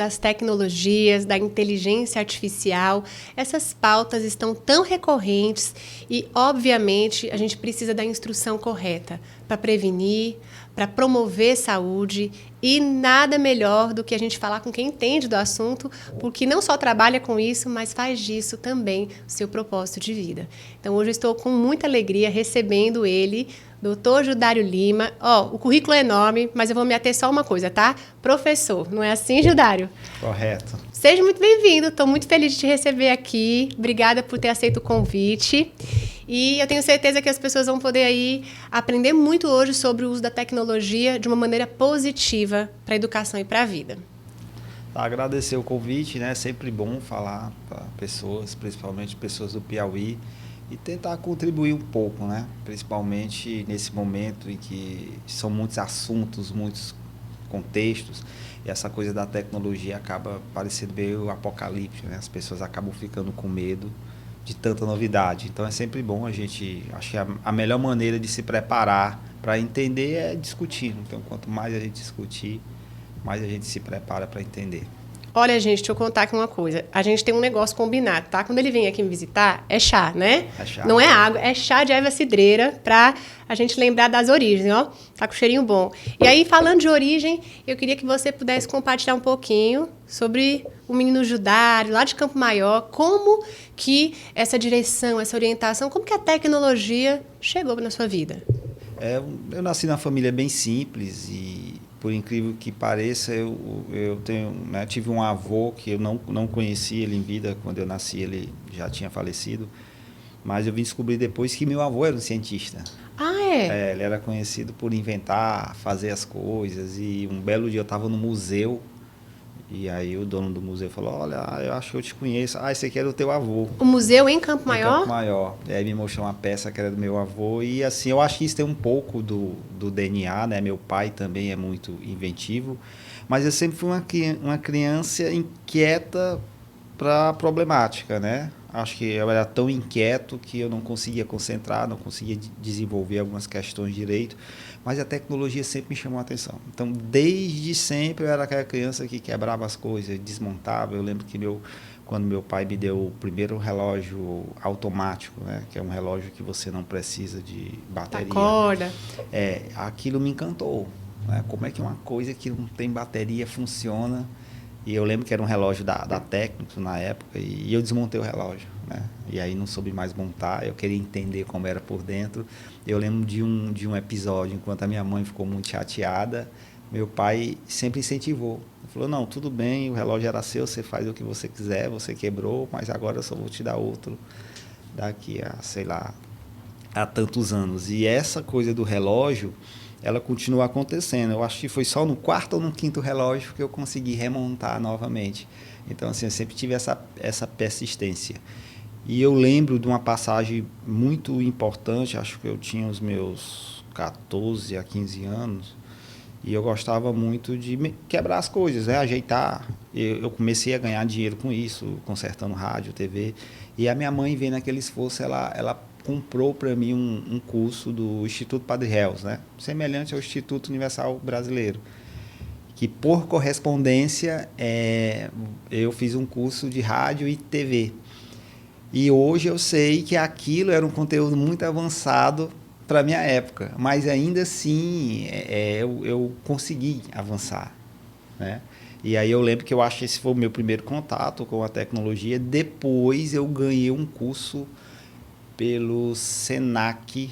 das tecnologias, da inteligência artificial, essas pautas estão tão recorrentes e, obviamente, a gente precisa da instrução correta para prevenir, para promover saúde e nada melhor do que a gente falar com quem entende do assunto, porque não só trabalha com isso, mas faz disso também o seu propósito de vida. Então, hoje eu estou com muita alegria recebendo ele, Dr. Gildário Lima. O currículo é enorme, mas eu vou me ater só a uma coisa, tá? Professor, não é assim, Gildário? Correto. Seja muito bem-vindo, estou muito feliz de te receber aqui. Obrigada por ter aceito o convite. E eu tenho certeza que as pessoas vão poder aí aprender muito hoje sobre o uso da tecnologia de uma maneira positiva para a educação e para a vida. Agradecer o convite, né? É sempre bom falar para pessoas, principalmente pessoas do Piauí, e tentar contribuir um pouco, né? Principalmente nesse momento em que são muitos assuntos, muitos contextos, e essa coisa da tecnologia acaba parecendo meio apocalíptica, né? As pessoas acabam ficando com medo de tanta novidade. Então é sempre bom a gente... Acho que a melhor maneira de se preparar para entender é discutindo. Então quanto mais a gente discutir, mais a gente se prepara para entender. Olha, gente, deixa eu contar aqui uma coisa. A gente tem um negócio combinado, tá? Quando ele vem aqui me visitar, é chá, né? É chá. Não é água, é chá de erva cidreira pra a gente lembrar das origens, ó. Tá com cheirinho bom. E aí, falando de origem, eu queria que você pudesse compartilhar um pouquinho sobre o menino Gildário, lá de Campo Maior, como que essa direção, essa orientação, como que a tecnologia chegou na sua vida? Eu nasci numa família bem simples e, por incrível que pareça, eu tenho, né, tive um avô que eu não conheci ele em vida. Quando eu nasci, ele já tinha falecido. Mas eu vim descobrir depois que meu avô era um cientista. Ah, é? Ele era conhecido por inventar, fazer as coisas. E um belo dia eu estava no museu. E aí o dono do museu falou: olha, eu acho que eu te conheço. Esse aqui era o teu avô. O museu em Campo Maior? Em Campo Maior. E aí me mostrou uma peça que era do meu avô. E assim, eu acho que isso tem um pouco do DNA, né? Meu pai também é muito inventivo. Mas eu sempre fui uma criança inquieta para a problemática, né? Acho que eu era tão inquieto que eu não conseguia concentrar, não conseguia desenvolver algumas questões direito, mas a tecnologia sempre me chamou a atenção. Então, desde sempre eu era aquela criança que quebrava as coisas, desmontava. Eu lembro que quando meu pai me deu o primeiro relógio automático, né, que é um relógio que você não precisa de bateria. Acorda. Aquilo me encantou, né? Como é que uma coisa que não tem bateria funciona? E eu lembro que era um relógio da Técnico na época, e eu desmontei o relógio, né? E aí não soube mais montar, eu queria entender como era por dentro. Eu lembro de um episódio, enquanto a minha mãe ficou muito chateada, meu pai sempre incentivou. Ele falou: não, tudo bem, o relógio era seu, você faz o que você quiser, você quebrou, mas agora eu só vou te dar outro daqui a, sei lá, há tantos anos. E essa coisa do relógio, ela continua acontecendo. Eu acho que foi só no quarto ou no quinto relógio que eu consegui remontar novamente. Então, assim, eu sempre tive essa persistência. E eu lembro de uma passagem muito importante, acho que eu tinha os meus 14 a 15 anos, e eu gostava muito de quebrar as coisas, né? Ajeitar. Eu comecei a ganhar dinheiro com isso, consertando rádio, TV. E a minha mãe, vendo aquele esforço, ela comprou para mim um curso do Instituto Padre Reus, né? Semelhante ao Instituto Universal Brasileiro, que por correspondência eu fiz um curso de rádio e TV. E hoje eu sei que aquilo era um conteúdo muito avançado para a minha época, mas ainda assim eu consegui avançar, né? E aí eu lembro que eu acho que esse foi o meu primeiro contato com a tecnologia. Depois eu ganhei um curso pelo Senac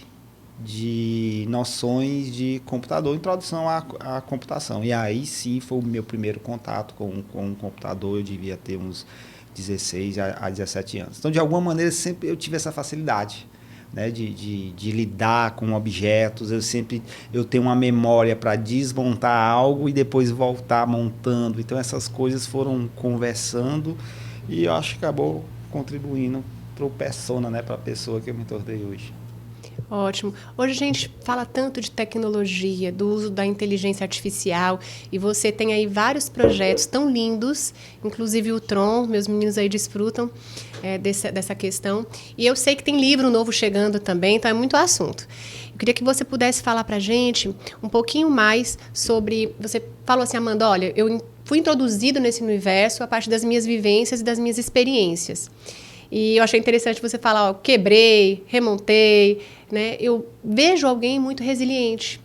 de noções de computador, introdução à computação. E aí sim foi o meu primeiro contato com um computador. Eu devia ter uns 16 a 17 anos. Então, de alguma maneira, sempre eu tive essa facilidade, né, de lidar com objetos. Eu tenho uma memória para desmontar algo e depois voltar montando. Então, essas coisas foram conversando e eu acho que acabou contribuindo para o persona, né, para a pessoa que eu me tornei hoje. Ótimo. Hoje a gente fala tanto de tecnologia, do uso da inteligência artificial, e você tem aí vários projetos tão lindos, inclusive o Tron, meus meninos aí desfrutam dessa questão. E eu sei que tem livro novo chegando também, então é muito assunto. Eu queria que você pudesse falar para a gente um pouquinho mais sobre... Você falou assim, Amanda, olha, eu fui introduzido nesse universo a partir das minhas vivências e das minhas experiências. E eu achei interessante você falar, ó, quebrei, remontei, né? Eu vejo alguém muito resiliente,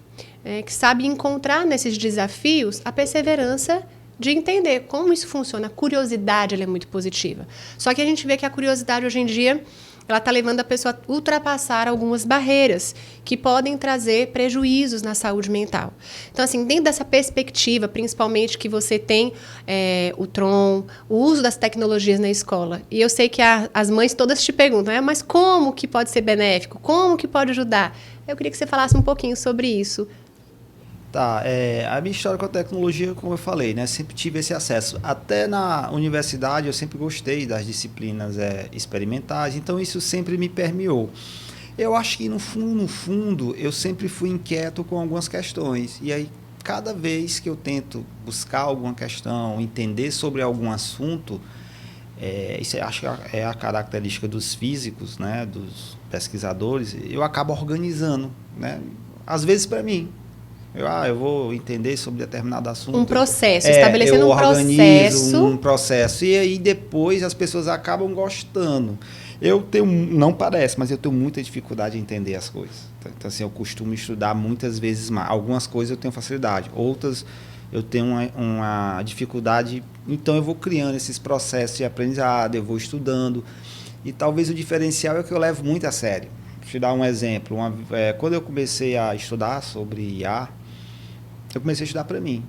que sabe encontrar nesses desafios a perseverança de entender como isso funciona. A curiosidade, ela é muito positiva. Só que a gente vê que a curiosidade hoje em dia ela está levando a pessoa a ultrapassar algumas barreiras que podem trazer prejuízos na saúde mental. Então, assim, dentro dessa perspectiva, principalmente que você tem o Tron, o uso das tecnologias na escola, e eu sei que as mães todas te perguntam, mas como que pode ser benéfico? Como que pode ajudar? Eu queria que você falasse um pouquinho sobre isso. Tá, a minha história com a tecnologia, como eu falei, né, sempre tive esse acesso. Até na universidade eu sempre gostei das disciplinas experimentais, então isso sempre me permeou. Eu acho que no fundo, eu sempre fui inquieto com algumas questões. E aí, cada vez que eu tento buscar alguma questão, entender sobre algum assunto, isso eu acho que é a característica dos físicos, né, dos pesquisadores, eu acabo organizando, né, às vezes para mim. Eu vou entender sobre determinado assunto. Um processo, estabelecendo um processo. Um processo. E aí depois as pessoas acabam gostando. Eu tenho, não parece, mas eu tenho muita dificuldade em entender as coisas. Então, assim, eu costumo estudar muitas vezes mais. Algumas coisas eu tenho facilidade, outras eu tenho uma dificuldade. Então eu vou criando esses processos de aprendizado, eu vou estudando. E talvez o diferencial é que eu levo muito a sério. Vou te dar um exemplo. Quando eu comecei a estudar sobre IA, eu comecei a estudar para mim.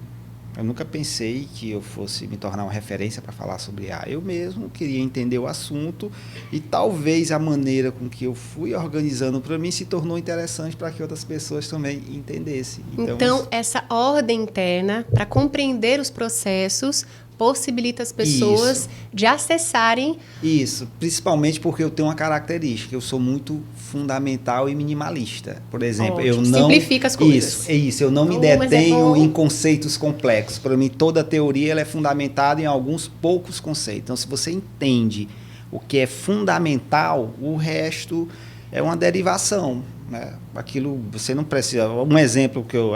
Eu nunca pensei que eu fosse me tornar uma referência para falar sobre IA. Eu mesmo queria entender o assunto e talvez a maneira com que eu fui organizando para mim se tornou interessante para que outras pessoas também entendessem. Então essa ordem interna para compreender os processos possibilita as pessoas de acessarem... Isso, principalmente porque eu tenho uma característica, eu sou muito fundamental e minimalista. Por exemplo, Ótimo. Eu não... Simplifica as coisas. Isso, eu não me detenho em conceitos complexos. Para mim, toda a teoria ela é fundamentada em alguns poucos conceitos. Então, se você entende o que é fundamental, o resto é uma derivação, né? Aquilo, você não precisa... Um exemplo que eu...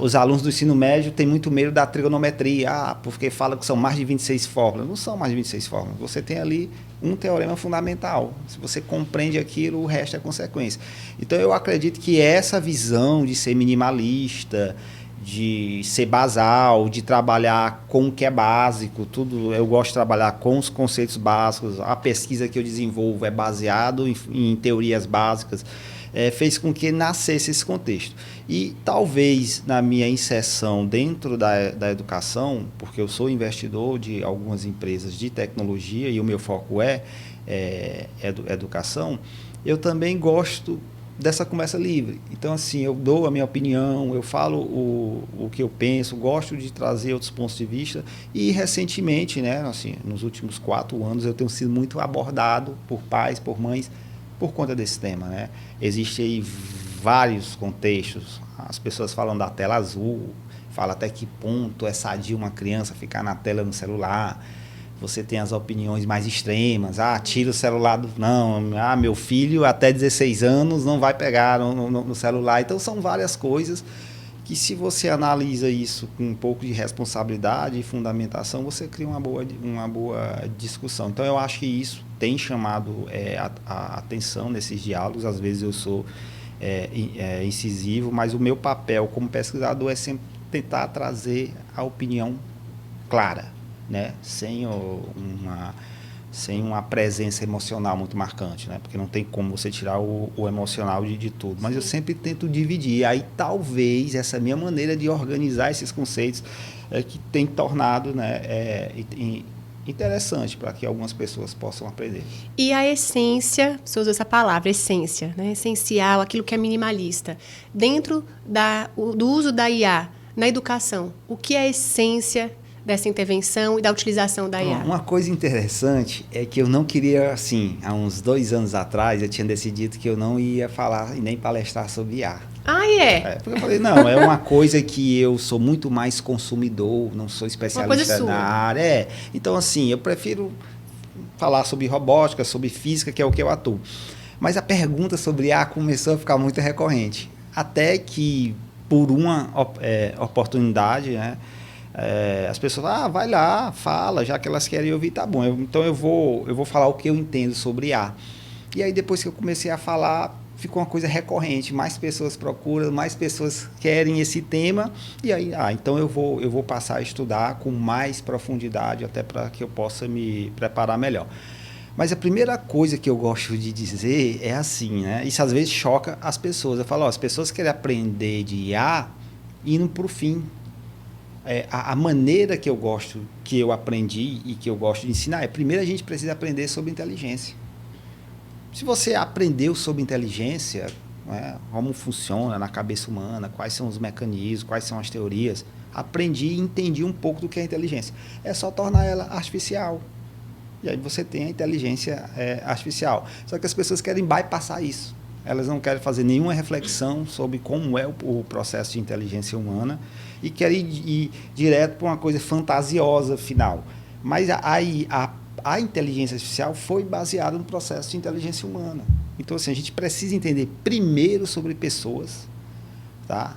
os alunos do ensino médio têm muito medo da trigonometria, porque fala que são mais de 26 fórmulas. Não são mais de 26 fórmulas. Você tem ali um teorema fundamental. Se você compreende aquilo, o resto é consequência. Então, eu acredito que essa visão de ser minimalista, de ser basal, de trabalhar com o que é básico, tudo, eu gosto de trabalhar com os conceitos básicos. A pesquisa que eu desenvolvo é baseado em teorias básicas. Fez com que nascesse esse contexto. E talvez na minha inserção dentro da educação, porque eu sou investidor de algumas empresas de tecnologia e o meu foco é educação, eu também gosto dessa conversa livre. Então, assim, eu dou a minha opinião, eu falo o que eu penso, gosto de trazer outros pontos de vista e, recentemente, né, assim, nos últimos 4 anos, eu tenho sido muito abordado por pais, por mães, por conta desse tema, né? Existem aí vários contextos. As pessoas falam da tela azul, falam até que ponto é sadio uma criança ficar na tela no celular. Você tem as opiniões mais extremas. Tira o celular Não, meu filho até 16 anos não vai pegar no celular. Então, são várias coisas que, se você analisa isso com um pouco de responsabilidade e fundamentação, você cria uma boa discussão. Então, eu acho que isso tem chamado a atenção nesses diálogos. Às vezes eu sou incisivo, mas o meu papel como pesquisador é sempre tentar trazer a opinião clara, né? Sem uma presença emocional muito marcante, né? Porque não tem como você tirar o emocional de tudo. Mas eu sempre tento dividir. Aí talvez essa minha maneira de organizar esses conceitos que tem tornado, né, interessante para que algumas pessoas possam aprender. E a essência, você usou essa palavra, essência, né? Essencial, aquilo que é minimalista. Dentro do uso da IA na educação, o que é a essência dessa intervenção e da utilização da IA? Uma coisa interessante é que eu não queria, assim, há uns 2 anos atrás, eu tinha decidido que eu não ia falar e nem palestrar sobre IA. Porque eu falei, não, é uma coisa que eu sou muito mais consumidor, não sou especialista na área. Então, assim, eu prefiro falar sobre robótica, sobre física, que é o que eu atuo. Mas a pergunta sobre IA começou a ficar muito recorrente. Até que, por uma oportunidade, né, As pessoas falam, vai lá, fala, já que elas querem ouvir, tá bom. Então eu vou falar o que eu entendo sobre IA. E aí depois que eu comecei a falar, ficou uma coisa recorrente, mais pessoas procuram, mais pessoas querem esse tema, e aí, então eu vou passar a estudar com mais profundidade, até para que eu possa me preparar melhor. Mas a primeira coisa que eu gosto de dizer é assim, né? Isso às vezes choca as pessoas. Eu falo, as pessoas querem aprender de IA indo para o fim. A maneira que eu aprendi e que eu gosto de ensinar primeiro a gente precisa aprender sobre inteligência. Se você aprendeu sobre inteligência, né, como funciona na cabeça humana, quais são os mecanismos, quais são as teorias, aprendi e entendi um pouco do que é inteligência. É só tornar ela artificial. E aí você tem a inteligência artificial. Só que as pessoas querem bypassar isso. Elas não querem fazer nenhuma reflexão sobre como é o processo de inteligência humana e querem ir direto para uma coisa fantasiosa final. Mas a inteligência artificial foi baseada no processo de inteligência humana. Então, assim, a gente precisa entender primeiro sobre pessoas, tá?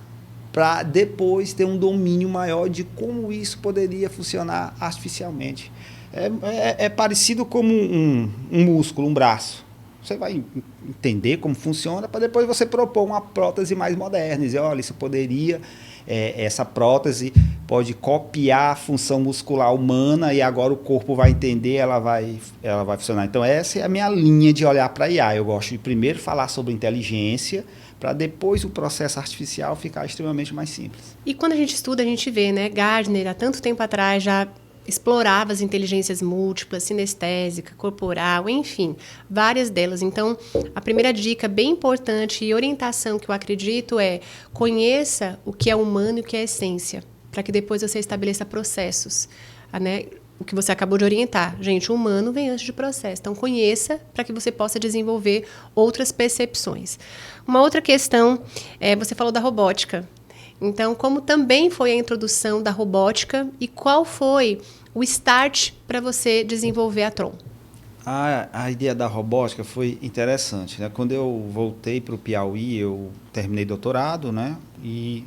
Para depois ter um domínio maior de como isso poderia funcionar artificialmente. É parecido como um músculo, um braço. Você vai entender como funciona para depois você propor uma prótese mais moderna. Dizer, olha, isso poderia... essa prótese pode copiar a função muscular humana e agora o corpo vai entender, ela vai funcionar. Então, essa é a minha linha de olhar para a IA. Eu gosto de primeiro falar sobre inteligência, para depois o processo artificial ficar extremamente mais simples. E quando a gente estuda, a gente vê, né? Gardner, há tanto tempo atrás, já explorava as inteligências múltiplas, sinestésica, corporal, enfim, várias delas. Então, a primeira dica bem importante e orientação que eu acredito é conheça o que é humano e o que é essência, para que depois você estabeleça processos, né? O que você acabou de orientar. Gente, o humano vem antes de processo. Então, conheça para que você possa desenvolver outras percepções. Uma outra questão, você falou da robótica. Então, como também foi a introdução da robótica e qual foi o start para você desenvolver a Tron? A ideia da robótica foi interessante, né? Quando eu voltei para o Piauí, eu terminei doutorado, né? E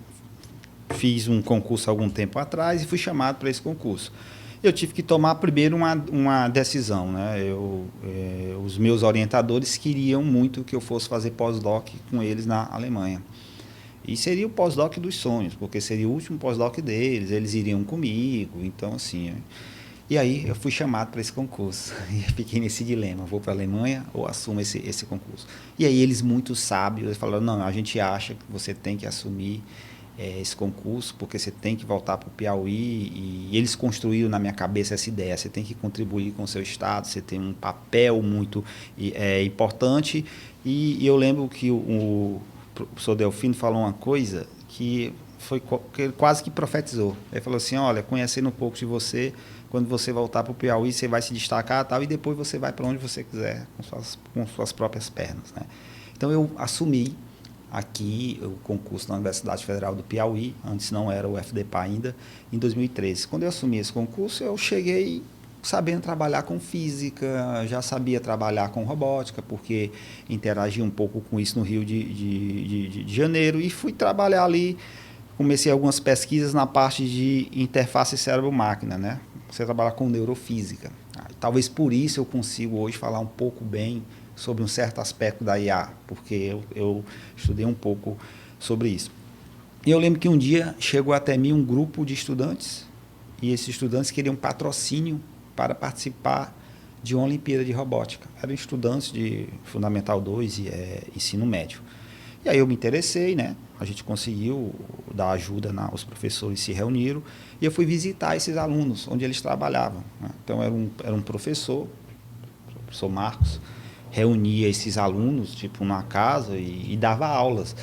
fiz um concurso há algum tempo atrás e fui chamado para esse concurso. Eu tive que tomar primeiro uma decisão, né? Os meus orientadores queriam muito que eu fosse fazer pós-doc com eles na Alemanha. E seria o pós-doc dos sonhos, porque seria o último pós-doc deles, eles iriam comigo, então assim... E aí eu fui chamado para esse concurso, e fiquei nesse dilema, vou para a Alemanha ou assumo esse concurso? E aí eles, muito sábios, eles falaram, não, a gente acha que você tem que assumir esse concurso, porque você tem que voltar para o Piauí, e eles construíram na minha cabeça essa ideia, você tem que contribuir com o seu estado, você tem um papel muito importante, e eu lembro que o professor Delfino falou uma coisa que ele quase que profetizou. Ele falou assim, olha, conhecendo um pouco de você, quando você voltar para o Piauí, você vai se destacar tal, e depois você vai para onde você quiser, com suas próprias pernas, né? Então, eu assumi aqui o concurso na Universidade Federal do Piauí, antes não era o FDPA ainda, em 2013. Quando eu assumi esse concurso, eu cheguei sabendo trabalhar com física, já sabia trabalhar com robótica, porque interagi um pouco com isso no Rio de Janeiro, e fui trabalhar ali, comecei algumas pesquisas na parte de interface cérebro-máquina, né? Você trabalha com neurofísica. Talvez por isso eu consigo hoje falar um pouco bem sobre um certo aspecto da IA, porque eu estudei um pouco sobre isso. E eu lembro que um dia chegou até mim um grupo de estudantes, e esses estudantes queriam patrocínio para participar de uma Olimpíada de Robótica. Eram estudantes de Fundamental 2 e ensino médio. E aí eu me interessei, né? A gente conseguiu dar ajuda, os professores se reuniram, e eu fui visitar esses alunos, onde eles trabalhavam, né? Então, era um professor, o professor Marcos, reunia esses alunos, tipo, numa casa e dava aulas.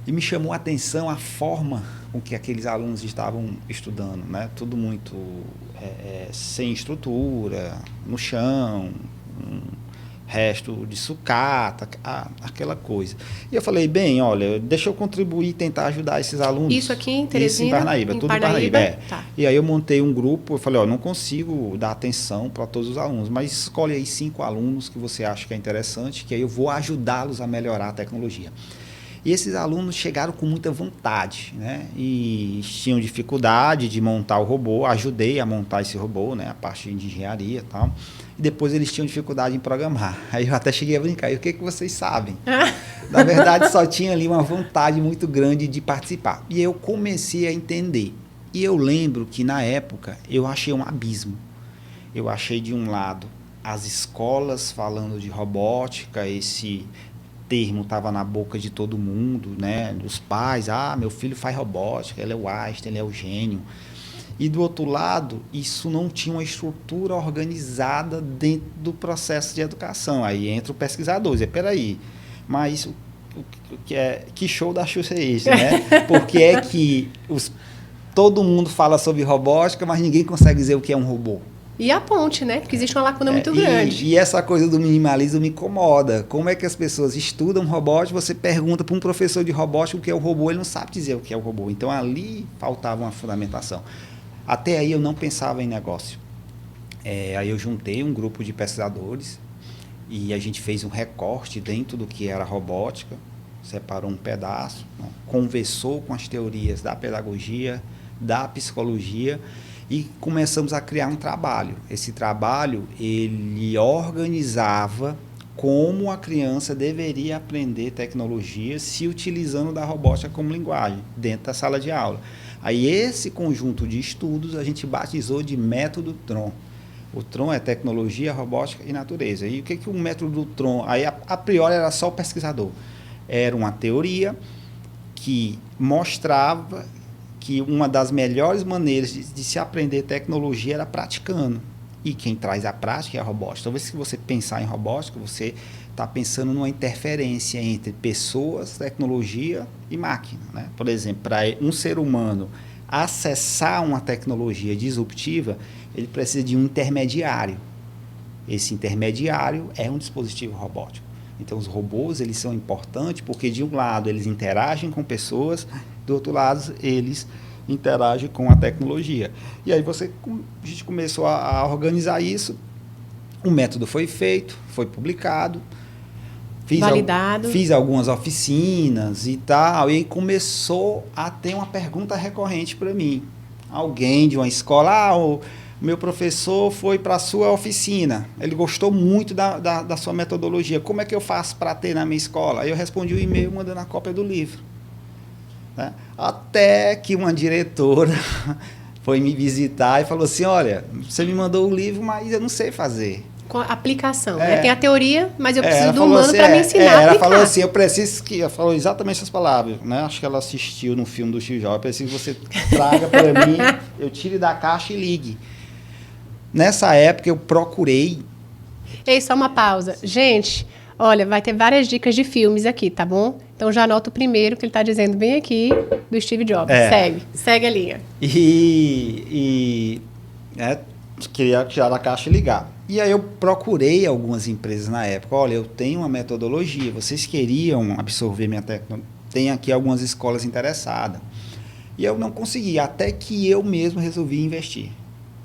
E me chamou a atenção a forma com que aqueles alunos estavam estudando, né? Tudo muito sem estrutura, no chão, resto de sucata, aquela coisa. E eu falei, bem, olha, deixa eu contribuir e tentar ajudar esses alunos. Isso aqui em Teresina? Isso em Parnaíba, tudo em Parnaíba. Tá. E aí eu montei um grupo, eu falei, não consigo dar atenção para todos os alunos, mas escolhe aí 5 alunos que você acha que é interessante, que aí eu vou ajudá-los a melhorar a tecnologia. E esses alunos chegaram com muita vontade, né? E tinham dificuldade de montar o robô, ajudei a montar esse robô, né? A parte de engenharia e tal. E depois eles tinham dificuldade em programar. Aí eu até cheguei a brincar, e o que vocês sabem? Na verdade, só tinha ali uma vontade muito grande de participar. E eu comecei a entender. E eu lembro que, na época, eu achei um abismo. Eu achei, de um lado, as escolas falando de robótica, esse termo estava na boca de todo mundo, né? Dos pais, meu filho faz robótica, ele é o Einstein, ele é o gênio. E do outro lado, isso não tinha uma estrutura organizada dentro do processo de educação. Aí entra o pesquisador, diz, peraí, mas que show da Xuxa é esse, né? Porque é que todo mundo fala sobre robótica, mas ninguém consegue dizer o que é um robô. E a ponte, né? Porque existe uma lacuna muito grande. E essa coisa do minimalismo me incomoda. Como é que as pessoas estudam robótica, você pergunta para um professor de robótica o que é o robô, ele não sabe dizer o que é o robô. Então, ali faltava uma fundamentação. Até aí, eu não pensava em negócio. Aí eu juntei um grupo de pesquisadores e a gente fez um recorte dentro do que era robótica, separou um pedaço, né? Conversou com as teorias da pedagogia, da psicologia, e começamos a criar um trabalho. Esse trabalho, ele organizava como a criança deveria aprender tecnologia se utilizando da robótica como linguagem, dentro da sala de aula. Aí esse conjunto de estudos a gente batizou de método Tron. O Tron é tecnologia, robótica e natureza. E o que o método Tron? Aí a priori era só o pesquisador. Era uma teoria que mostrava que uma das melhores maneiras de se aprender tecnologia era praticando. E quem traz a prática é a robótica. Talvez, se você pensar em robótica, você está pensando numa interferência entre pessoas, tecnologia e máquina, né? Por exemplo, para um ser humano acessar uma tecnologia disruptiva, ele precisa de um intermediário. Esse intermediário é um dispositivo robótico. Então, os robôs, eles são importantes porque, de um lado, eles interagem com pessoas, do outro lado, eles interagem com a tecnologia. E aí a gente começou a organizar isso, o método foi feito, foi publicado, validado. Fiz algumas oficinas e tal, e aí começou a ter uma pergunta recorrente para mim. Alguém de uma escola, o meu professor foi para a sua oficina, ele gostou muito da sua metodologia, como é que eu faço para ter na minha escola? Aí eu respondi o e-mail mandando a cópia do livro. Né? Até que uma diretora foi me visitar e falou assim, olha, você me mandou o livro, mas eu não sei fazer. Com a aplicação, né? Tem a teoria, mas eu preciso do humano assim, para me ensinar a aplicar. Ela falou assim, eu preciso que... Ela falou exatamente essas palavras, né? Acho que ela assistiu no filme do Steve Jobs. Eu preciso que você traga para mim, eu tire da caixa e ligue. Nessa época, eu procurei... Ei, só uma pausa. Gente, olha, vai ter várias dicas de filmes aqui, tá bom? Então, já anota o primeiro que ele está dizendo bem aqui, do Steve Jobs. Segue a linha. Queria tirar da caixa e ligar. E aí eu procurei algumas empresas na época. Olha, eu tenho uma metodologia, vocês queriam absorver minha tecnologia? Tem aqui algumas escolas interessadas. E eu não consegui, até que eu mesmo resolvi investir.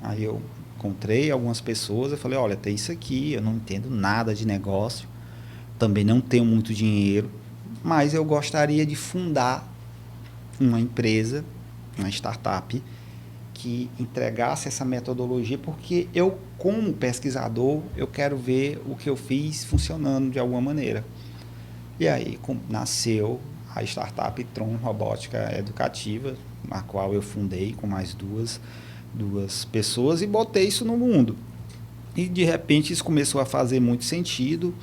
Aí eu encontrei algumas pessoas, eu falei, olha, tem isso aqui, eu não entendo nada de negócio, também não tenho muito dinheiro, mas eu gostaria de fundar uma empresa, uma startup, que entregasse essa metodologia, porque eu, como pesquisador, eu quero ver o que eu fiz funcionando de alguma maneira. E aí nasceu a startup Tron Robótica Educativa, a qual eu fundei com mais duas pessoas e botei isso no mundo. E, de repente, isso começou a fazer muito sentido.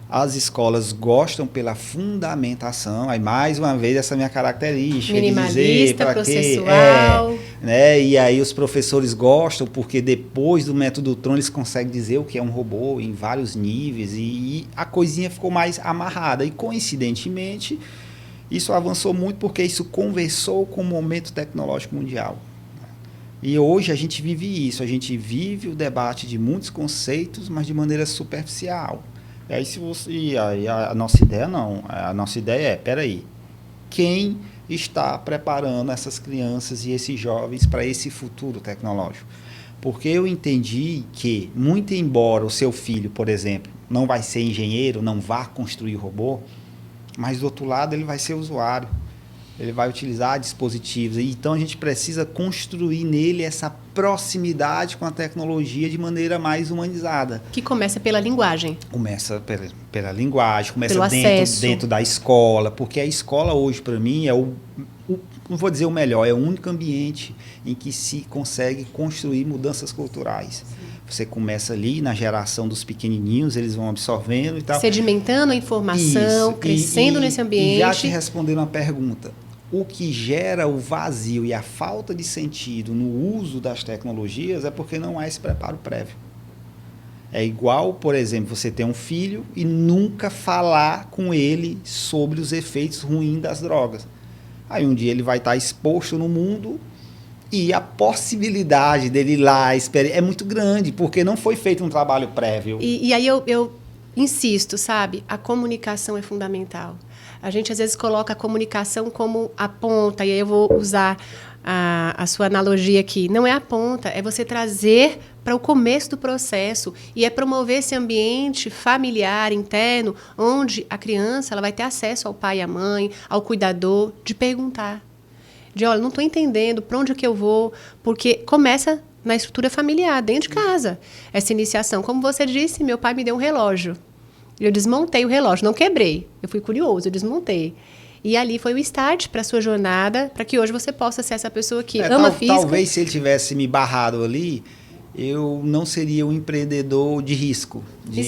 As escolas gostam pela fundamentação, aí mais uma vez essa minha característica, minimalista, de dizer para processual, né? E aí os professores gostam porque depois do método Tron eles conseguem dizer o que é um robô em vários níveis e a coisinha ficou mais amarrada e coincidentemente isso avançou muito porque isso conversou com o momento tecnológico mundial. E hoje a gente vive isso, a gente vive o debate de muitos conceitos, mas de maneira superficial. E aí a nossa ideia não, a nossa ideia é, peraí, quem está preparando essas crianças e esses jovens para esse futuro tecnológico? Porque eu entendi que, muito embora o seu filho, por exemplo, não vai ser engenheiro, não vá construir robô, mas do outro lado ele vai ser usuário. Ele vai utilizar dispositivos. Então, a gente precisa construir nele essa proximidade com a tecnologia de maneira mais humanizada. Que começa pela linguagem. Começa pela linguagem, começa dentro da escola, porque a escola hoje, para mim, não vou dizer o melhor, é o único ambiente em que se consegue construir mudanças culturais. Sim. Você começa ali na geração dos pequenininhos, eles vão absorvendo e tal. Sedimentando a informação, crescendo nesse ambiente. E já te respondendo uma pergunta. O que gera o vazio e a falta de sentido no uso das tecnologias é porque não há esse preparo prévio. É igual, por exemplo, você ter um filho e nunca falar com ele sobre os efeitos ruins das drogas. Aí um dia ele vai estar exposto no mundo e a possibilidade dele ir lá é muito grande, porque não foi feito um trabalho prévio. E aí eu insisto, sabe? A comunicação é fundamental. A gente, às vezes, coloca a comunicação como a ponta, e aí eu vou usar a sua analogia aqui. Não é a ponta, é você trazer para o começo do processo e é promover esse ambiente familiar, interno, onde a criança ela vai ter acesso ao pai e à mãe, ao cuidador, de perguntar. De, olha, não estou entendendo para onde é que eu vou, porque começa na estrutura familiar, dentro de casa, essa iniciação. Como você disse, meu pai me deu um relógio. Eu desmontei o relógio, não quebrei. Eu fui curioso, eu desmontei. E ali foi o start para a sua jornada, para que hoje você possa ser essa pessoa que ama física. Talvez se ele tivesse me barrado ali, eu não seria um empreendedor de risco, de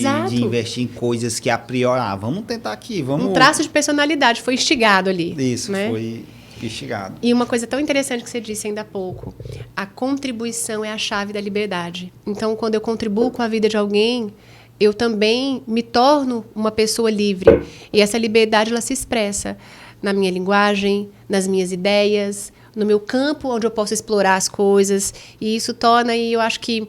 investir em coisas que a priori, vamos tentar aqui, vamos... Um traço de personalidade, foi instigado ali. Isso, né? Foi instigado. E uma coisa tão interessante que você disse ainda há pouco, a contribuição é a chave da liberdade. Então, quando eu contribuo com a vida de alguém, eu também me torno uma pessoa livre. E essa liberdade ela se expressa na minha linguagem, nas minhas ideias, no meu campo onde eu posso explorar as coisas. E isso torna, eu acho que,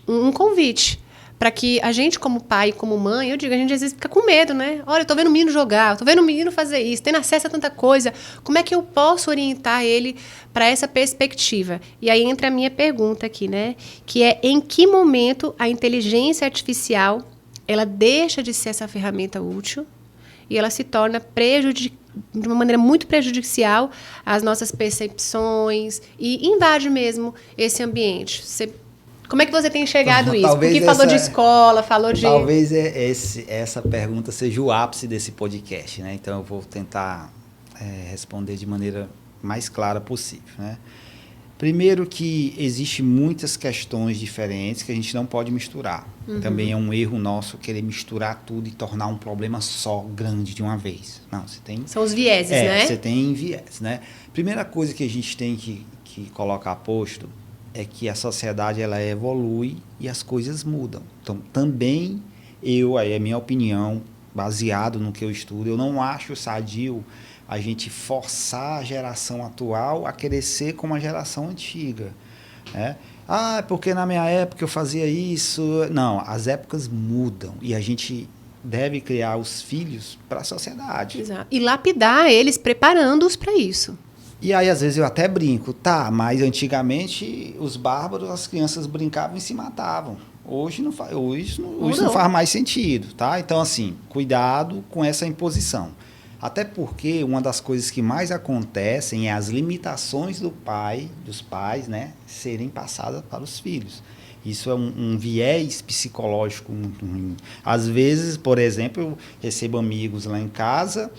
um convite para que a gente, como pai, como mãe, eu digo, a gente às vezes fica com medo, né? Olha, eu tô vendo o menino jogar, eu tô vendo o menino fazer isso, tendo acesso a tanta coisa. Como é que eu posso orientar ele para essa perspectiva? E aí entra a minha pergunta aqui, né? Que é, em que momento a inteligência artificial ela deixa de ser essa ferramenta útil e ela se torna de uma maneira muito prejudicial às nossas percepções e invade mesmo esse ambiente. Como é que você tem enxergado isso? Porque falou de escola, falou de... Talvez essa pergunta seja o ápice desse podcast, né? Então, eu vou tentar responder de maneira mais clara possível, né? Primeiro que existem muitas questões diferentes que a gente não pode misturar. Uhum. Também é um erro nosso querer misturar tudo e tornar um problema só grande de uma vez. Não, você tem... São os vieses, né? Você tem viés, né? Primeira coisa que a gente tem que colocar a posto é que a sociedade ela evolui e as coisas mudam. Então, também aí é a minha opinião, baseado no que eu estudo, eu não acho sadio a gente forçar a geração atual a querer ser como a geração antiga, né? Porque na minha época eu fazia isso. Não, as épocas mudam e a gente deve criar os filhos para a sociedade. Exato. E lapidar eles, preparando-os para isso. E aí, às vezes, eu até brinco, mas antigamente os bárbaros, as crianças brincavam e se matavam. Hoje não faz mais sentido, tá? Então, assim, cuidado com essa imposição. Até porque uma das coisas que mais acontecem é as limitações dos pais, né, serem passadas para os filhos. Isso é um viés psicológico muito ruim. Às vezes, por exemplo, eu recebo amigos lá em casa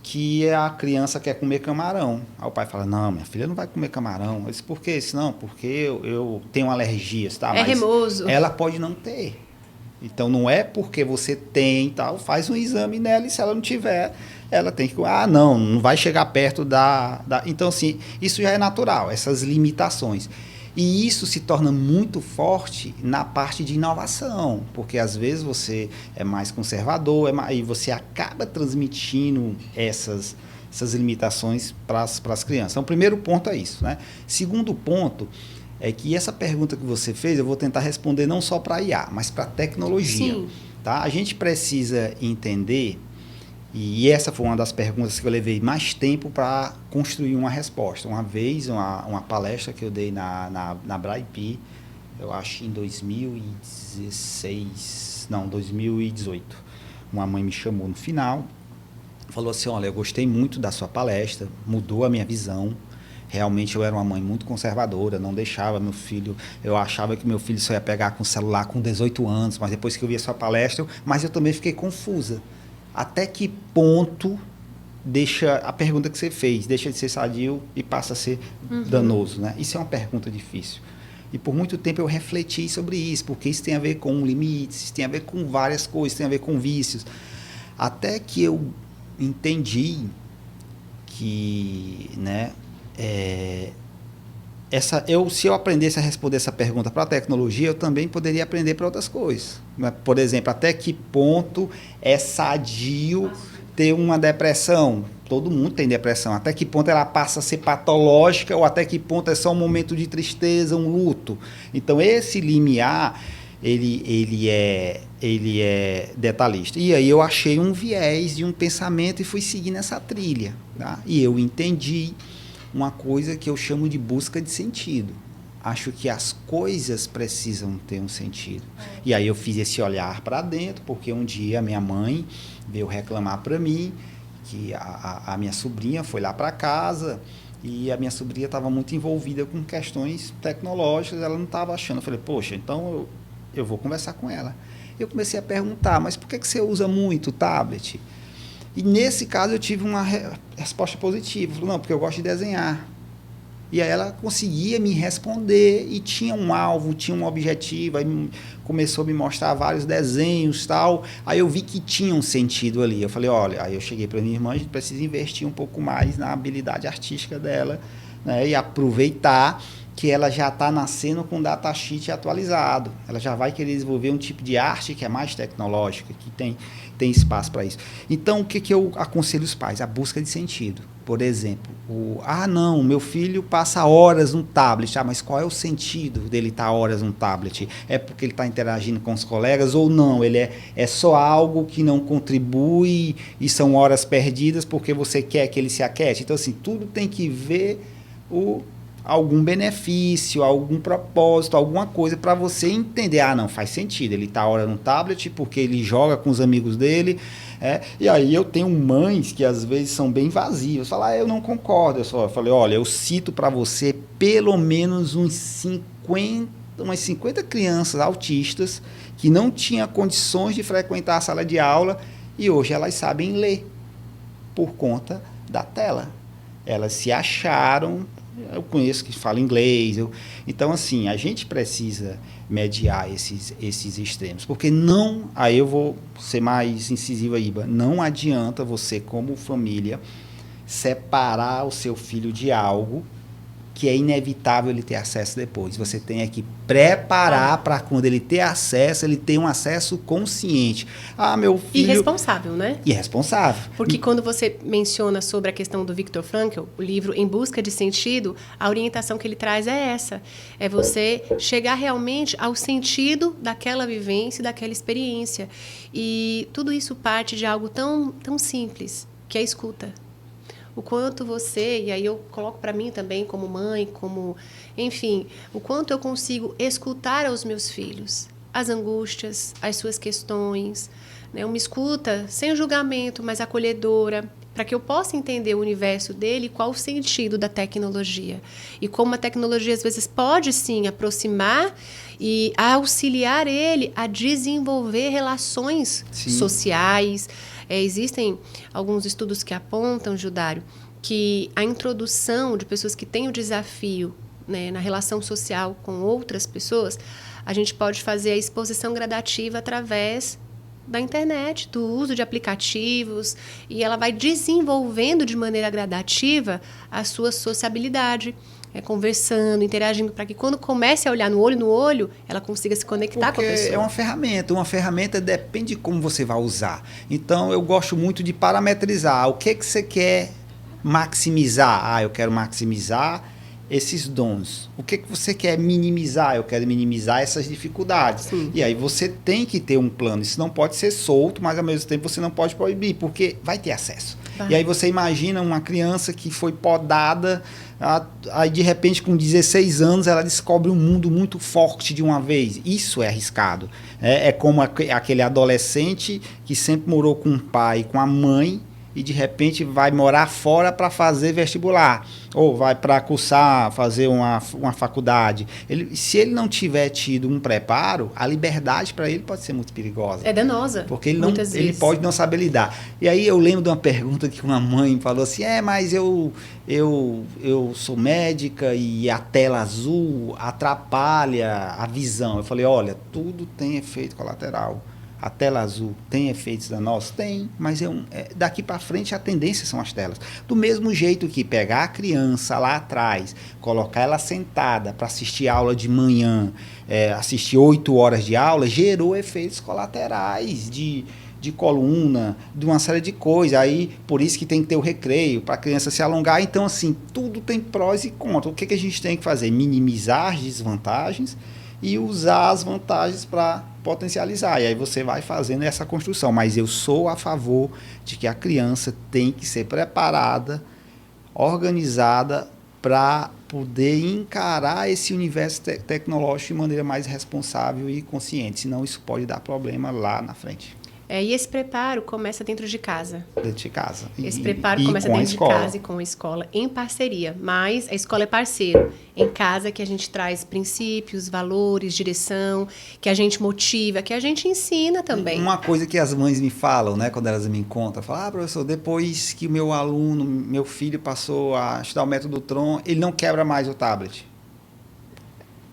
que a criança quer comer camarão. Aí o pai fala, não, minha filha não vai comer camarão. Eu disse, por quê? Não, porque eu tenho alergia, tá? É remoso. Ela pode não ter. Então, não é porque você tem tal, faz um exame nela e se ela não tiver, ela tem que... não vai chegar perto da... Então, assim, isso já é natural, essas limitações. E isso se torna muito forte na parte de inovação, porque às vezes você é mais conservador e você acaba transmitindo essas limitações para as crianças. Então, o primeiro ponto é isso, né? Segundo ponto é que essa pergunta que você fez, eu vou tentar responder não só para a IA, mas para a tecnologia. Sim. Tá? A gente precisa entender, e essa foi uma das perguntas que eu levei mais tempo para construir uma resposta. Uma vez, uma palestra que eu dei na Braipi, eu acho em 2018, uma mãe me chamou no final falou assim, olha, eu gostei muito da sua palestra, mudou a minha visão. Realmente eu era uma mãe muito conservadora, não deixava meu filho, eu achava que meu filho só ia pegar com o celular com 18 anos, mas depois que eu vi a sua palestra, mas eu também fiquei confusa. Até que ponto deixa a pergunta que você fez, deixa de ser sadio e passa a ser danoso, né? Isso é uma pergunta difícil. E por muito tempo eu refleti sobre isso, porque isso tem a ver com limites, isso tem a ver com várias coisas, tem a ver com vícios. Até que eu entendi que, né, se eu aprendesse a responder essa pergunta para a tecnologia, eu também poderia aprender para outras coisas. Né? Por exemplo, até que ponto é sadio ter uma depressão? Todo mundo tem depressão. Até que ponto ela passa a ser patológica ou até que ponto é só um momento de tristeza, um luto? Então, esse limiar, ele é detalhista. E aí eu achei um viés de um pensamento e fui seguir nessa trilha. Tá? E eu entendi uma coisa que eu chamo de busca de sentido. Acho que as coisas precisam ter um sentido. E aí eu fiz esse olhar para dentro, porque um dia minha mãe veio reclamar para mim que a minha sobrinha foi lá para casa e a minha sobrinha estava muito envolvida com questões tecnológicas, ela não estava achando. Eu falei, poxa, então eu vou conversar com ela. Eu comecei a perguntar, mas por que você usa muito o tablet? E nesse caso eu tive uma resposta positiva. Falei, não, porque eu gosto de desenhar. E aí ela conseguia me responder e tinha um alvo, tinha um objetivo. Aí começou a me mostrar vários desenhos e tal. Aí eu vi que tinha um sentido ali. Eu falei, olha, aí eu cheguei para minha irmã, a gente precisa investir um pouco mais na habilidade artística dela, né, e aproveitar que ela já está nascendo com o datasheet atualizado. Ela já vai querer desenvolver um tipo de arte que é mais tecnológica, que tem espaço para isso. Então, o que eu aconselho os pais? A busca de sentido. Por exemplo, não, meu filho passa horas no tablet. Mas qual é o sentido dele estar horas no tablet? É porque ele está interagindo com os colegas ou não? Ele é só algo que não contribui e são horas perdidas porque você quer que ele se aquete? Então, assim, tudo tem que ver algum benefício, algum propósito, alguma coisa para você entender. Não, faz sentido, ele está hora no tablet porque ele joga com os amigos dele. E aí eu tenho mães que às vezes são bem vazias. Falam, eu não concordo. Eu falei, olha, eu cito para você pelo menos umas 50 crianças autistas que não tinham condições de frequentar a sala de aula e hoje elas sabem ler por conta da tela. Elas se acharam. Eu conheço que fala inglês. Então, assim, a gente precisa mediar esses extremos. Porque não, aí eu vou ser mais incisivo aí, não adianta você, como família, separar o seu filho de algo que é inevitável ele ter acesso depois. Você tem que preparar para quando ele ter acesso, ele ter um acesso consciente. Meu filho... E responsável, né? E responsável. Porque quando você menciona sobre a questão do Viktor Frankl, o livro Em Busca de Sentido, a orientação que ele traz é essa. É você chegar realmente ao sentido daquela vivência, daquela experiência. E tudo isso parte de algo tão, tão simples, que é a escuta. O quanto você, e aí eu coloco para mim também como mãe, enfim, o quanto eu consigo escutar aos meus filhos, as angústias, as suas questões, né? Uma escuta sem julgamento, mas acolhedora, para que eu possa entender o universo dele e qual o sentido da tecnologia. E como a tecnologia, às vezes, pode, sim, aproximar e auxiliar ele a desenvolver relações sociais. Existem alguns estudos que apontam, Gildário, que a introdução de pessoas que têm o desafio, né, na relação social com outras pessoas, a gente pode fazer a exposição gradativa através da internet, do uso de aplicativos, e ela vai desenvolvendo de maneira gradativa a sua sociabilidade, conversando, interagindo, para que quando comece a olhar no olho, ela consiga se conectar com a pessoa. É uma ferramenta depende de como você vai usar. Então, eu gosto muito de parametrizar. O que você quer maximizar? Eu quero maximizar esses dons. O que você quer minimizar? Eu quero minimizar essas dificuldades. Sim. E aí você tem que ter um plano. Isso não pode ser solto, mas ao mesmo tempo você não pode proibir, porque vai ter acesso. Vai. E aí você imagina uma criança que foi podada, aí de repente com 16 anos ela descobre um mundo muito forte de uma vez. Isso é arriscado. É como aquele adolescente que sempre morou com o pai, com a mãe, e de repente vai morar fora para fazer vestibular, ou vai para cursar, fazer uma faculdade. Se ele não tiver tido um preparo, a liberdade para ele pode ser muito perigosa. É danosa. Porque ele pode não saber lidar. E aí eu lembro de uma pergunta que uma mãe falou assim, mas eu sou médica e a tela azul atrapalha a visão. Eu falei, olha, tudo tem efeito colateral. A tela azul tem efeitos danosos? Tem, mas daqui para frente a tendência são as telas. Do mesmo jeito que pegar a criança lá atrás, colocar ela sentada para assistir aula de manhã, assistir 8 horas de aula, gerou efeitos colaterais de coluna, de uma série de coisas. Aí, por isso que tem que ter o recreio, para a criança se alongar. Então, assim, tudo tem prós e contras. O que a gente tem que fazer? Minimizar as desvantagens e usar as vantagens para potencializar. E aí você vai fazendo essa construção. Mas eu sou a favor de que a criança tem que ser preparada, organizada, para poder encarar esse universo tecnológico de maneira mais responsável e consciente. Senão isso pode dar problema lá na frente. E esse preparo começa dentro de casa. Dentro de casa. Esse preparo começa dentro de casa e com a escola, em parceria. Mas a escola é parceiro. Em casa que a gente traz princípios, valores, direção, que a gente motiva, que a gente ensina também. Uma coisa que as mães me falam, né, quando elas me encontram, falam, professor, depois que o meu aluno, meu filho passou a estudar o método Tron, ele não quebra mais o tablet.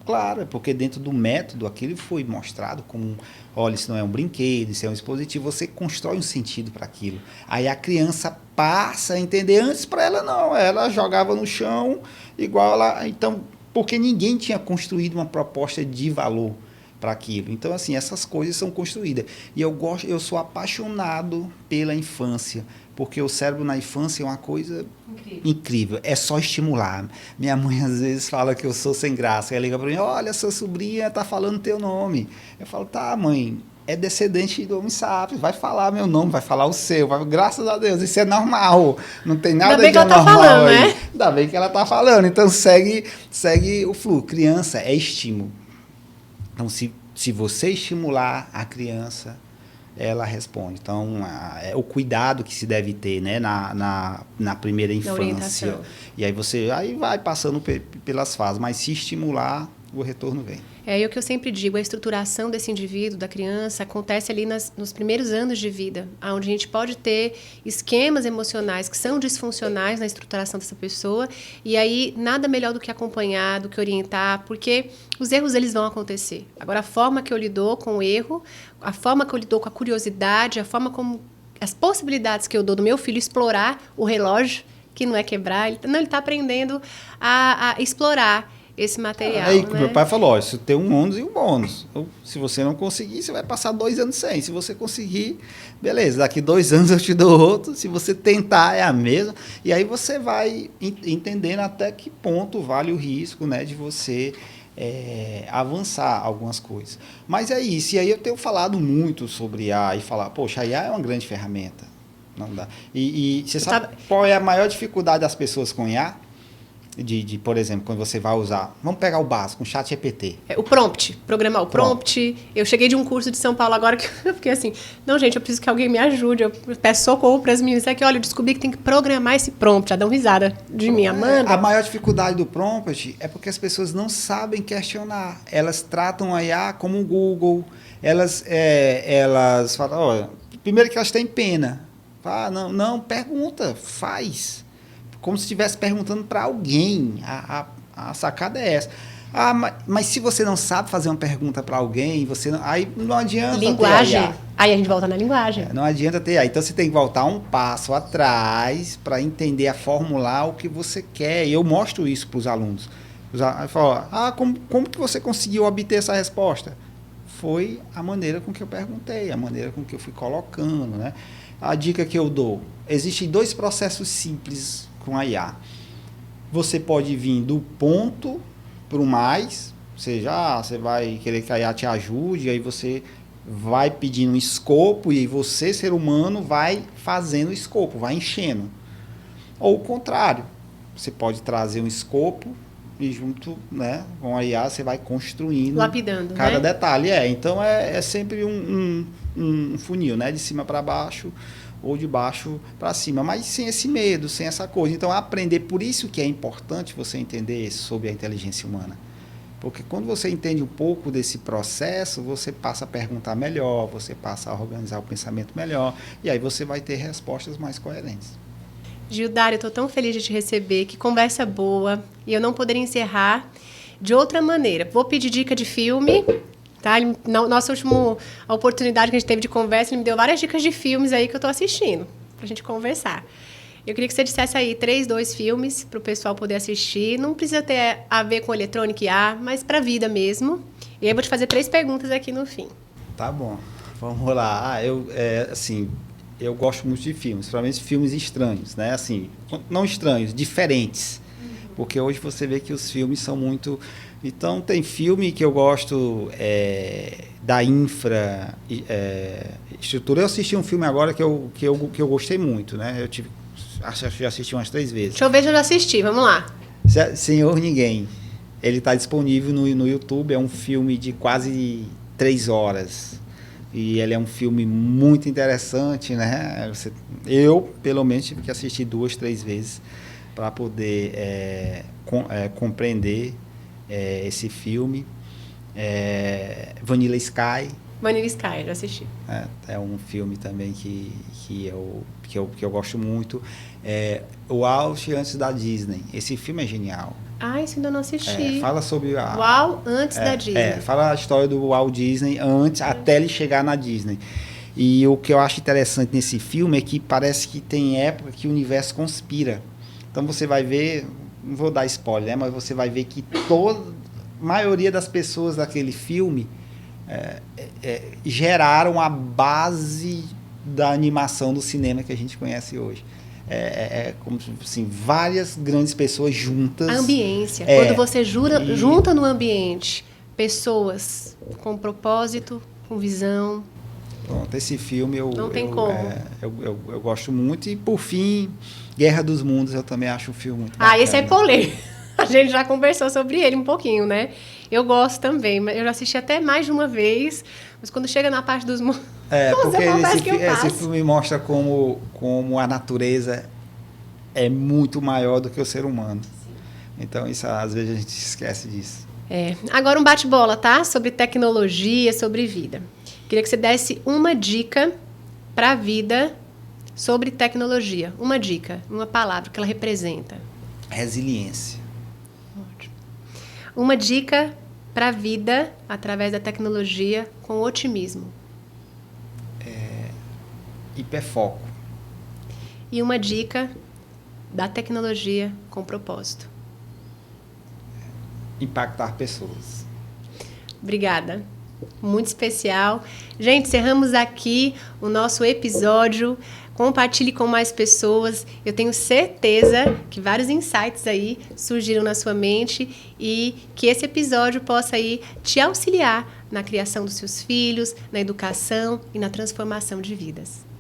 Claro, é porque dentro do método aquilo foi mostrado como, olha, isso não é um brinquedo, isso é um dispositivo, você constrói um sentido para aquilo. Aí a criança passa a entender, antes para ela não, ela jogava no chão igual ela, então, porque ninguém tinha construído uma proposta de valor para aquilo. Então, assim, essas coisas são construídas. E eu sou apaixonado pela infância, porque o cérebro na infância é uma coisa incrível. É só estimular. Minha mãe às vezes fala que eu sou sem graça. Ela liga para mim, olha, sua sobrinha está falando teu nome. Eu falo, tá, mãe, é descendente do Homo sapiens, vai falar meu nome, vai falar o seu, graças a Deus, isso é normal, não tem nada de anormal. Ainda bem que ela tá falando, né? Ainda bem que ela tá falando, então segue o fluxo. Criança é estímulo. Então, se você estimular a criança, ela responde. Então, é o cuidado que se deve ter, né, na primeira infância. E aí vai passando pelas fases, mas se estimular, o retorno vem. E o que eu sempre digo, a estruturação desse indivíduo, da criança, acontece ali nos primeiros anos de vida, onde a gente pode ter esquemas emocionais que são disfuncionais na estruturação dessa pessoa, e aí nada melhor do que acompanhar, do que orientar, porque os erros eles vão acontecer. Agora, a forma que eu lido com o erro, a forma que eu lido com a curiosidade, a forma como as possibilidades que eu dou do meu filho explorar o relógio, que não é quebrar, ele está aprendendo a explorar esse material. Aí, né? Meu pai falou, isso tem um ônus e um bônus. Então, se você não conseguir, você vai passar 2 anos sem. Se você conseguir, beleza, daqui 2 anos eu te dou outro. Se você tentar, é a mesma. E aí você vai entendendo até que ponto vale o risco, né, de você avançar algumas coisas. Mas é isso. E aí eu tenho falado muito sobre IA e falar, poxa, a IA é uma grande ferramenta. Não dá. E você sabe qual é a maior dificuldade das pessoas com IA? Por exemplo, quando você vai usar... Vamos pegar o básico, um chat GPT. O prompt, programar o prompt. Eu cheguei de um curso de São Paulo agora que eu fiquei assim, não, gente, eu preciso que alguém me ajude. Eu peço socorro para as meninas aqui, olha, eu descobri que tem que programar esse prompt. Já dão risada de mim, Amanda. A maior dificuldade do prompt é porque as pessoas não sabem questionar. Elas tratam a IA como um Google. Elas falam, olha, primeiro que elas têm pena. Não, pergunta, faz. Como se estivesse perguntando para alguém. A sacada é essa. Mas se você não sabe fazer uma pergunta para alguém, aí não adianta linguagem. Ter aí a gente volta na linguagem. Não adianta ter aí. Então você tem que voltar um passo atrás para entender, a formular o que você quer. E eu mostro isso para os alunos. Aí falo, como que você conseguiu obter essa resposta? Foi a maneira com que eu perguntei, a maneira com que eu fui colocando, né? A dica que eu dou, existem 2 processos simples com a IA. Você pode vir do ponto para o mais, ou seja, você vai querer que a IA te ajude, aí você vai pedindo um escopo e aí você, ser humano, vai fazendo o escopo, vai enchendo. Ou o contrário, você pode trazer um escopo e junto, né, com a IA você vai construindo, lapidando, cada né? detalhe. Então é sempre um funil, né, de cima para baixo, ou de baixo para cima, mas sem esse medo, sem essa coisa. Então, aprender, por isso que é importante você entender sobre a inteligência humana. Porque quando você entende um pouco desse processo, você passa a perguntar melhor, você passa a organizar o pensamento melhor, e aí você vai ter respostas mais coerentes. Gildário, eu estou tão feliz de te receber, que conversa boa, e eu não poderia encerrar de outra maneira. Vou pedir dica de filme, tá? Nossa última oportunidade que a gente teve de conversa, ele me deu várias dicas de filmes aí que eu estou assistindo, pra gente conversar. Eu queria que você dissesse aí 3, 2 filmes para o pessoal poder assistir. Não precisa ter a ver com eletrônica e ar, mas para a vida mesmo. E aí eu vou te fazer 3 perguntas aqui no fim. Tá bom, vamos lá. Eu gosto muito de filmes, principalmente filmes estranhos, né? Assim, não estranhos, diferentes. Porque hoje você vê que os filmes são muito... Então, tem filme que eu gosto da infraestrutura. Eu assisti um filme agora que eu gostei muito, né? Acho que já assisti umas 3 vezes. Deixa eu ver se eu já assisti, vamos lá. Senhor Ninguém. Ele está disponível no YouTube, é um filme de quase 3 horas. E ele é um filme muito interessante, né? Eu, pelo menos, tive que assistir 2, 3 vezes para poder compreender esse filme. Vanilla Sky. Vanilla Sky, já assisti. É um filme também que eu gosto muito. O Walt antes da Disney. Esse filme é genial. Isso ainda não assisti. Fala sobre Walt antes da Disney. Fala a história do Walt Disney até ele chegar na Disney. E o que eu acho interessante nesse filme é que parece que tem época que o universo conspira. Então você vai ver, não vou dar spoiler, né, mas você vai ver que a maioria das pessoas daquele filme geraram a base da animação do cinema que a gente conhece hoje. Como assim, várias grandes pessoas juntas. A ambiência. Quando você junta no ambiente pessoas com propósito, com visão. Pronto, esse filme não tem como. Eu gosto muito. E, por fim, Guerra dos Mundos, eu também acho um filme muito bacana. Esse é polêmico. A gente já conversou sobre ele um pouquinho, né? Eu gosto também, mas eu já assisti até mais de uma vez, mas quando chega na parte dos mundos... Porque esse filme mostra como a natureza é muito maior do que o ser humano. Sim. Então, isso, às vezes, a gente esquece disso. Agora um bate-bola, tá? Sobre tecnologia, sobre vida. Queria que você desse uma dica para a vida sobre tecnologia. Uma dica, uma palavra que ela representa. Resiliência. Ótimo. Uma dica para a vida através da tecnologia com otimismo. Hiperfoco. E uma dica da tecnologia com propósito. Impactar pessoas. Obrigada. Muito especial. Gente, encerramos aqui o nosso episódio. Compartilhe com mais pessoas. Eu tenho certeza que vários insights aí surgiram na sua mente e que esse episódio possa aí te auxiliar na criação dos seus filhos, na educação e na transformação de vidas.